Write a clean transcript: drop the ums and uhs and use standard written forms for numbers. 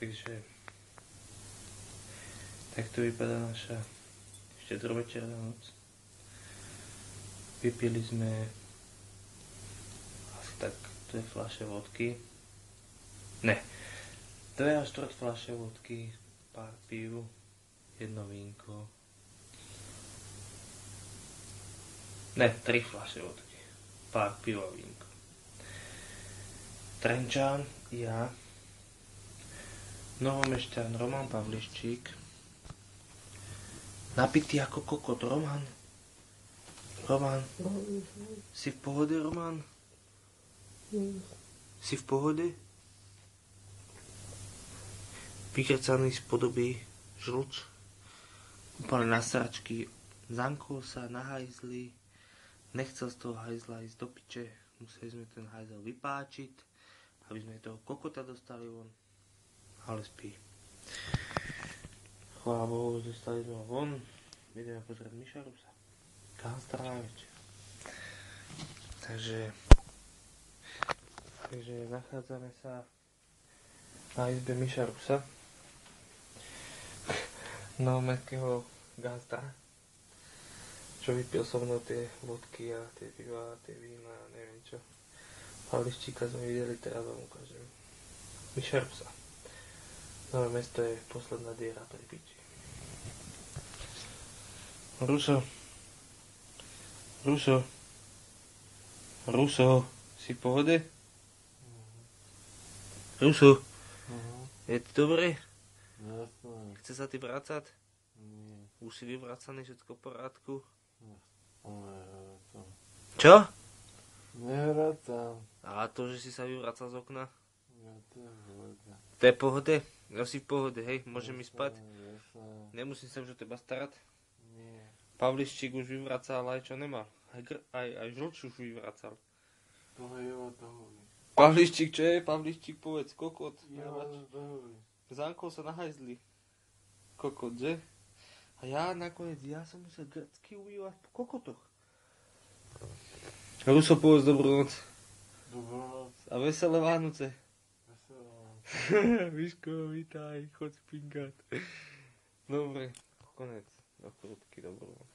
Takže takto vypadá naša štedrovečerná noc. Vypili sme asi tak 2 fľaše vodky. Ne, 2 až 4 fľaše vodky, pár pív, 1 vínko. Ne, 3 fľaše vodky, pár pív a vínko. Trenčan, ja, Novomešťan, Roman Pavliščík, napitý ako kokot. Roman, si v pohode, Roman? Si v pohode? Vykrcaný z podoby žlč, úplne na sračky, zankol sa na hajzli, nechcel z toho hajzla ísť do piče, museli sme ten hajzel vypáčiť, aby sme toho kokota dostali von, ale spí. Chvála Bohu, dostali sme ho von, ideme pozrieť Miša Rusa. Ganstra na večer. Takže nachádzame sa na izbe Miša Rusa, novomestského Ganstra, čo vypil so mnou tie vodky a tie piva a tie vína a neviem čo. Pavliščíka sme videli, teraz vám ukážem. Miša Rusa. Nové mesto je posledná diera pri piči. Ruso, si v pohode? Ruso, je to dobré? Jasné. Chce sa ty vrácať? Nie. Už si vyvracaný, všetko v poriadku? Nevracam. Čo? Nevracam. A to, že si sa vyvracal z okna? Ja to je voda. To je v pohode? Ja si v pohode, hej? Môžem ísť spať? Jasné. Nemusím sa už o teba starať? Nie. Pavliščík už vyvracal aj čo nemal. Aj žlč už vyvracal. Toho je o toho. Pavliščík, čo je? Pavliščík, povedz, kokot. Toho. Zankol sa na hajzli. Kokot, že? A ja nakoniec, ja som musel grecky ubývať po kokotoch. Ruso, povedz dobrú noc. Dobrú noc. A veselé Vánoce. Veselá. Miško, vítaj, choď spinkať. Dobre, konec. Do krútky, dobrú noc.